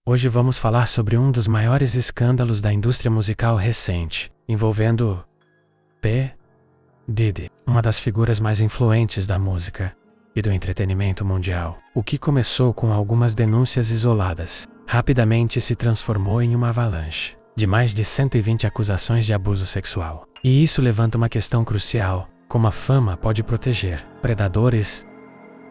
Hoje vamos falar sobre um dos maiores escândalos da indústria musical recente, envolvendo P. Diddy, uma das figuras mais influentes da música e do entretenimento mundial. O que começou com algumas denúncias isoladas, rapidamente se transformou em uma avalanche de mais de 120 acusações de abuso sexual. E isso levanta uma questão crucial: como a fama pode proteger predadores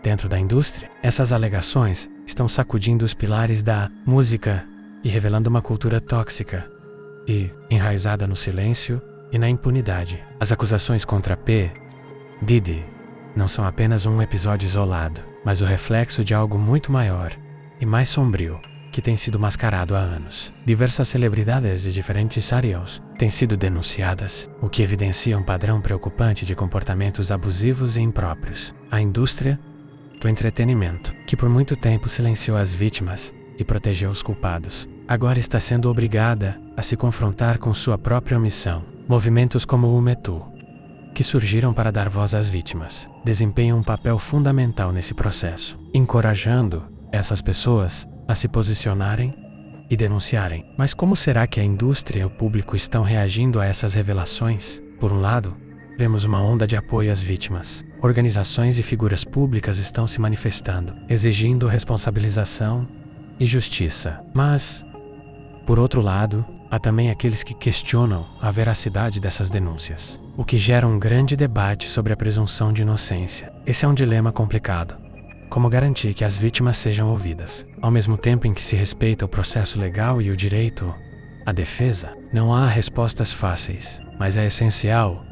dentro da indústria? Essas alegações estão sacudindo os pilares da música e revelando uma cultura tóxica e enraizada no silêncio e na impunidade. As acusações contra P. Diddy não são apenas um episódio isolado, mas o reflexo de algo muito maior e mais sombrio que tem sido mascarado há anos. Diversas celebridades de diferentes áreas têm sido denunciadas, o que evidencia um padrão preocupante de comportamentos abusivos e impróprios. A indústria do entretenimento, que por muito tempo silenciou as vítimas e protegeu os culpados, agora está sendo obrigada a se confrontar com sua própria omissão. Movimentos como o Me Too, que surgiram para dar voz às vítimas, desempenham um papel fundamental nesse processo, encorajando essas pessoas a se posicionarem e denunciarem. Mas como será que a indústria e o público estão reagindo a essas revelações? Por um lado, vemos uma onda de apoio às vítimas. Organizações e figuras públicas estão se manifestando, exigindo responsabilização e justiça. Mas, por outro lado, há também aqueles que questionam a veracidade dessas denúncias, o que gera um grande debate sobre a presunção de inocência. Esse é um dilema complicado. Como garantir que as vítimas sejam ouvidas, ao mesmo tempo em que se respeita o processo legal e o direito à defesa? Não há respostas fáceis, mas é essencial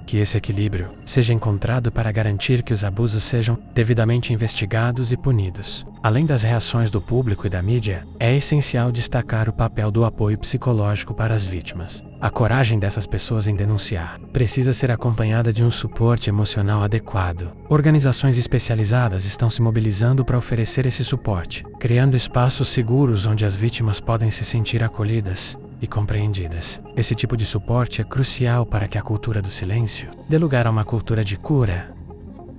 que esse equilíbrio seja encontrado para garantir que os abusos sejam devidamente investigados e punidos. Além das reações do público e da mídia, é essencial destacar o papel do apoio psicológico para as vítimas. A coragem dessas pessoas em denunciar precisa ser acompanhada de um suporte emocional adequado. Organizações especializadas estão se mobilizando para oferecer esse suporte, criando espaços seguros onde as vítimas podem se sentir acolhidas e compreendidas. Esse tipo de suporte é crucial para que a cultura do silêncio dê lugar a uma cultura de cura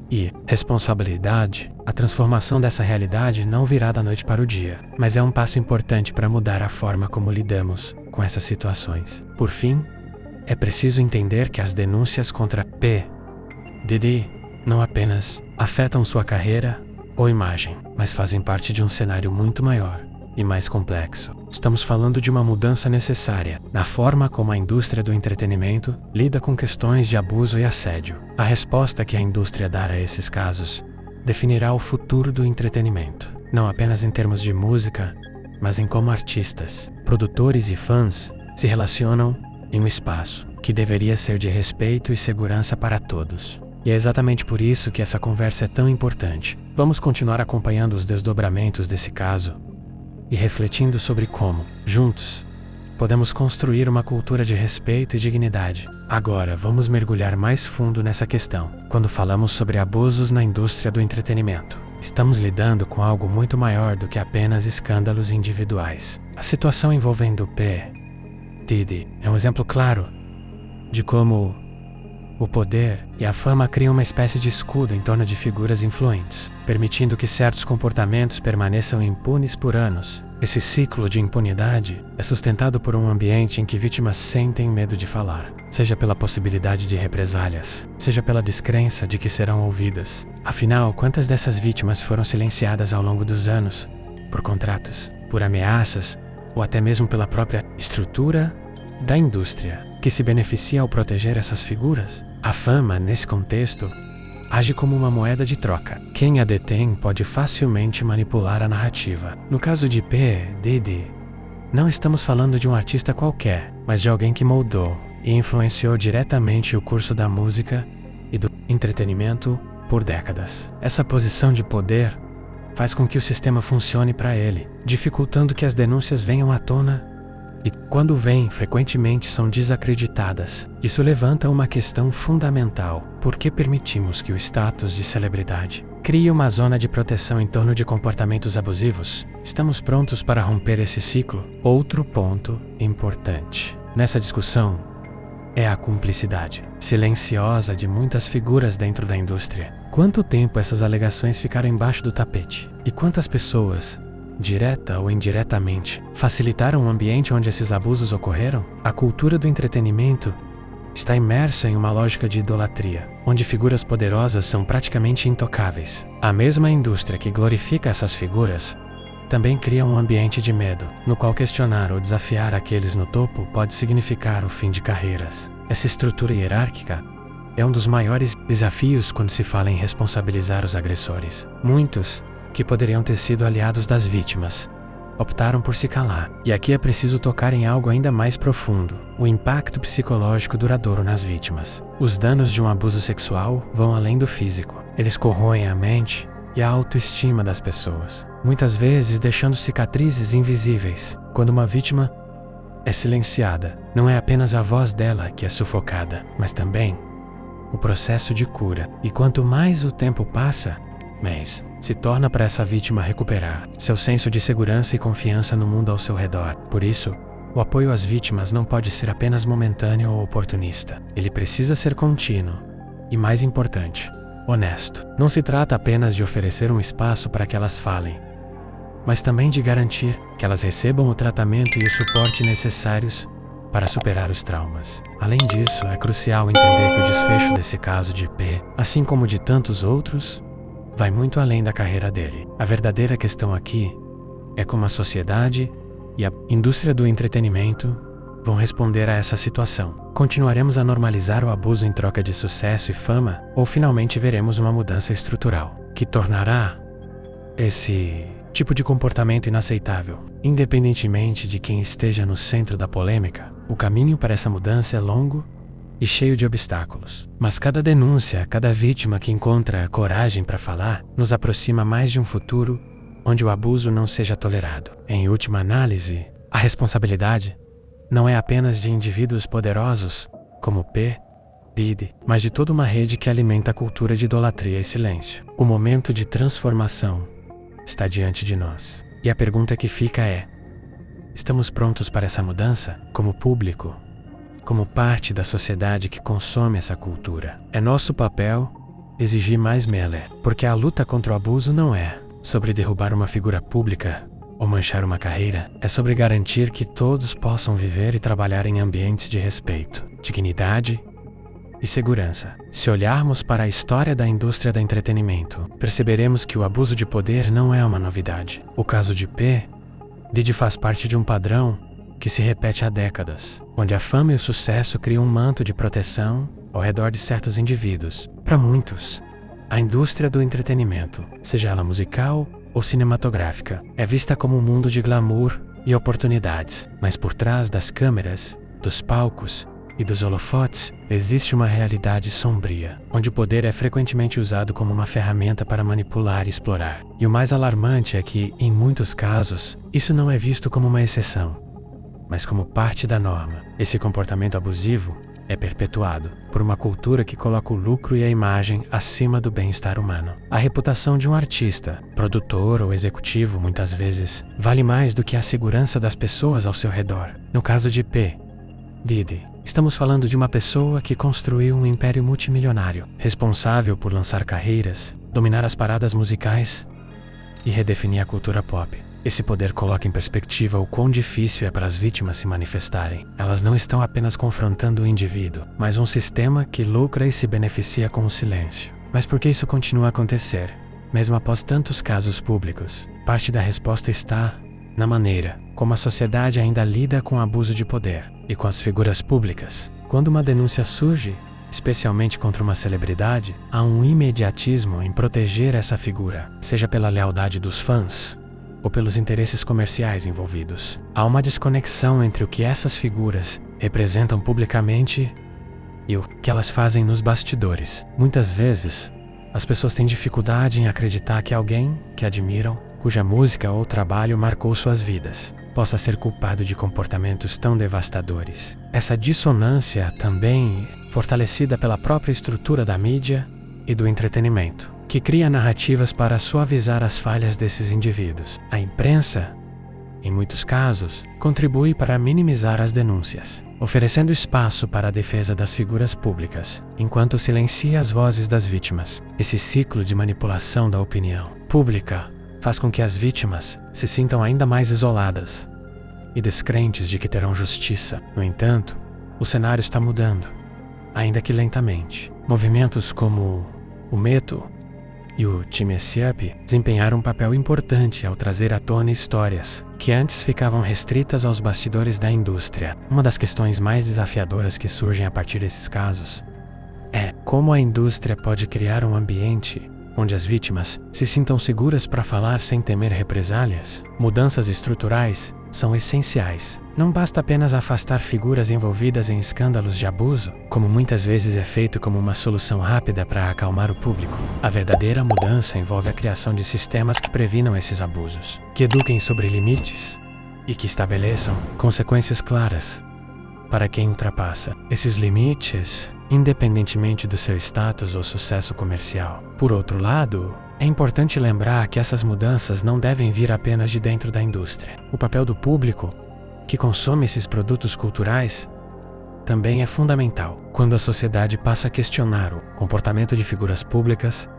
e responsabilidade. A transformação dessa realidade não virá da noite para o dia, mas é um passo importante para mudar a forma como lidamos com essas situações. Por fim, é preciso entender que as denúncias contra P. Diddy não apenas afetam sua carreira ou imagem, mas fazem parte de um cenário muito maior e mais complexo. Estamos falando de uma mudança necessária na forma como a indústria do entretenimento lida com questões de abuso e assédio. A resposta que a indústria dar a esses casos definirá o futuro do entretenimento, não apenas em termos de música, mas em como artistas, produtores e fãs se relacionam em um espaço que deveria ser de respeito e segurança para todos. E é exatamente por isso que essa conversa é tão importante. Vamos continuar acompanhando os desdobramentos desse caso e refletindo sobre como, juntos, podemos construir uma cultura de respeito e dignidade. Agora, vamos mergulhar mais fundo nessa questão. Quando falamos sobre abusos na indústria do entretenimento, estamos lidando com algo muito maior do que apenas escândalos individuais. A situação envolvendo P. Diddy é um exemplo claro de como o poder e a fama criam uma espécie de escudo em torno de figuras influentes, permitindo que certos comportamentos permaneçam impunes por anos. Esse ciclo de impunidade é sustentado por um ambiente em que vítimas sentem medo de falar, seja pela possibilidade de represálias, seja pela descrença de que serão ouvidas. Afinal, quantas dessas vítimas foram silenciadas ao longo dos anos, por contratos, por ameaças, ou até mesmo pela própria estrutura da indústria, que se beneficia ao proteger essas figuras? A fama, nesse contexto, age como uma moeda de troca. Quem a detém pode facilmente manipular a narrativa. No caso de P. Diddy, não estamos falando de um artista qualquer, mas de alguém que moldou e influenciou diretamente o curso da música e do entretenimento por décadas. Essa posição de poder faz com que o sistema funcione para ele, dificultando que as denúncias venham à tona e, quando vêm, frequentemente são desacreditadas. Isso levanta uma questão fundamental: por que permitimos que o status de celebridade crie uma zona de proteção em torno de comportamentos abusivos? Estamos prontos para romper esse ciclo? Outro ponto importante nessa discussão é a cumplicidade silenciosa de muitas figuras dentro da indústria. Quanto tempo essas alegações ficaram embaixo do tapete? E quantas pessoas direta ou indiretamente, facilitaram o ambiente onde esses abusos ocorreram? A cultura do entretenimento está imersa em uma lógica de idolatria, onde figuras poderosas são praticamente intocáveis. A mesma indústria que glorifica essas figuras também cria um ambiente de medo, no qual questionar ou desafiar aqueles no topo pode significar o fim de carreiras. Essa estrutura hierárquica é um dos maiores desafios quando se fala em responsabilizar os agressores. Muitos, que poderiam ter sido aliados das vítimas, optaram por se calar. E aqui é preciso tocar em algo ainda mais profundo: o impacto psicológico duradouro nas vítimas. Os danos de um abuso sexual vão além do físico. Eles corroem a mente e a autoestima das pessoas, muitas vezes deixando cicatrizes invisíveis. Quando uma vítima é silenciada, não é apenas a voz dela que é sufocada, mas também o processo de cura. E quanto mais o tempo passa, mais se torna para essa vítima recuperar seu senso de segurança e confiança no mundo ao seu redor. Por isso, o apoio às vítimas não pode ser apenas momentâneo ou oportunista. Ele precisa ser contínuo e, mais importante, honesto. Não se trata apenas de oferecer um espaço para que elas falem, mas também de garantir que elas recebam o tratamento e o suporte necessários para superar os traumas. Além disso, é crucial entender que o desfecho desse caso de P, assim como de tantos outros, vai muito além da carreira dele. A verdadeira questão aqui é como a sociedade e a indústria do entretenimento vão responder a essa situação. Continuaremos a normalizar o abuso em troca de sucesso e fama, ou finalmente veremos uma mudança estrutural que tornará esse tipo de comportamento inaceitável? Independentemente de quem esteja no centro da polêmica, o caminho para essa mudança é longo e cheio de obstáculos. Mas cada denúncia, cada vítima que encontra coragem para falar, nos aproxima mais de um futuro onde o abuso não seja tolerado. Em última análise, a responsabilidade não é apenas de indivíduos poderosos, como P. Diddy, mas de toda uma rede que alimenta a cultura de idolatria e silêncio. O momento de transformação está diante de nós. E a pergunta que fica é: estamos prontos para essa mudança? Como público, como parte da sociedade que consome essa cultura. É nosso papel exigir mais Meller, porque a luta contra o abuso não é sobre derrubar uma figura pública ou manchar uma carreira, é sobre garantir que todos possam viver e trabalhar em ambientes de respeito, dignidade e segurança. Se olharmos para a história da indústria do entretenimento, perceberemos que o abuso de poder não é uma novidade. O caso de P. Diddy faz parte de um padrão que se repete há décadas, onde a fama e o sucesso criam um manto de proteção ao redor de certos indivíduos. Para muitos, a indústria do entretenimento, seja ela musical ou cinematográfica, é vista como um mundo de glamour e oportunidades. Mas por trás das câmeras, dos palcos e dos holofotes, existe uma realidade sombria, onde o poder é frequentemente usado como uma ferramenta para manipular e explorar. E o mais alarmante é que, em muitos casos, isso não é visto como uma exceção, mas como parte da norma. Esse comportamento abusivo é perpetuado por uma cultura que coloca o lucro e a imagem acima do bem-estar humano. A reputação de um artista, produtor ou executivo, muitas vezes, vale mais do que a segurança das pessoas ao seu redor. No caso de P. Diddy, estamos falando de uma pessoa que construiu um império multimilionário, responsável por lançar carreiras, dominar as paradas musicais e redefinir a cultura pop. Esse poder coloca em perspectiva o quão difícil é para as vítimas se manifestarem. Elas não estão apenas confrontando o indivíduo, mas um sistema que lucra e se beneficia com o silêncio. Mas por que isso continua a acontecer, mesmo após tantos casos públicos? Parte da resposta está na maneira como a sociedade ainda lida com o abuso de poder e com as figuras públicas. Quando uma denúncia surge, especialmente contra uma celebridade, há um imediatismo em proteger essa figura, seja pela lealdade dos fãs ou pelos interesses comerciais envolvidos. Há uma desconexão entre o que essas figuras representam publicamente e o que elas fazem nos bastidores. Muitas vezes, as pessoas têm dificuldade em acreditar que alguém que admiram, cuja música ou trabalho marcou suas vidas, possa ser culpado de comportamentos tão devastadores. Essa dissonância também é fortalecida pela própria estrutura da mídia e do entretenimento, que cria narrativas para suavizar as falhas desses indivíduos. A imprensa, em muitos casos, contribui para minimizar as denúncias, oferecendo espaço para a defesa das figuras públicas, enquanto silencia as vozes das vítimas. Esse ciclo de manipulação da opinião pública faz com que as vítimas se sintam ainda mais isoladas e descrentes de que terão justiça. No entanto, o cenário está mudando, ainda que lentamente. Movimentos como o Meto e o Team S-Up desempenharam um papel importante ao trazer à tona histórias que antes ficavam restritas aos bastidores da indústria. Uma das questões mais desafiadoras que surgem a partir desses casos é como a indústria pode criar um ambiente onde as vítimas se sintam seguras para falar sem temer represálias. Mudanças estruturais são essenciais. Não basta apenas afastar figuras envolvidas em escândalos de abuso, como muitas vezes é feito como uma solução rápida para acalmar o público. A verdadeira mudança envolve a criação de sistemas que previnam esses abusos, que eduquem sobre limites e que estabeleçam consequências claras para quem ultrapassa esses limites, independentemente do seu status ou sucesso comercial. Por outro lado, é importante lembrar que essas mudanças não devem vir apenas de dentro da indústria. O papel do público, que consome esses produtos culturais, também é fundamental quando a sociedade passa a questionar o comportamento de figuras públicas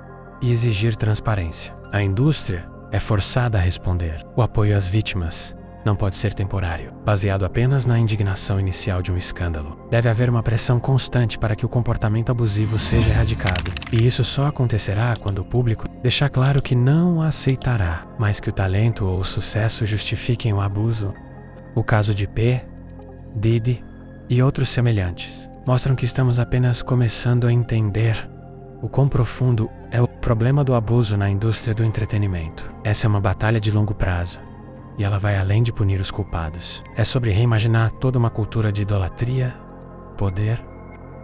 e exigir transparência. A indústria é forçada a responder. O apoio às vítimas não pode ser temporário, baseado apenas na indignação inicial de um escândalo. Deve haver uma pressão constante para que o comportamento abusivo seja erradicado. E isso só acontecerá quando o público deixar claro que não aceitará mais que o talento ou o sucesso justifiquem o abuso. O caso de P, Diddy e outros semelhantes mostram que estamos apenas começando a entender o quão profundo é o problema do abuso na indústria do entretenimento. Essa é uma batalha de longo prazo, e ela vai além de punir os culpados. É sobre reimaginar toda uma cultura de idolatria, poder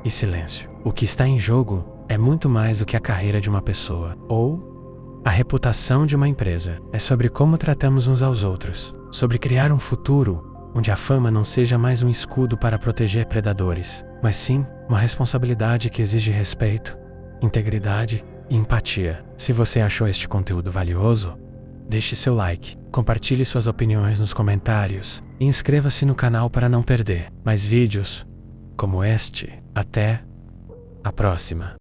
e silêncio. O que está em jogo é muito mais do que a carreira de uma pessoa ou a reputação de uma empresa. É sobre como tratamos uns aos outros, sobre criar um futuro onde a fama não seja mais um escudo para proteger predadores, mas sim uma responsabilidade que exige respeito, integridade e empatia. Se você achou este conteúdo valioso, deixe seu like, compartilhe suas opiniões nos comentários e inscreva-se no canal para não perder mais vídeos como este. Até a próxima!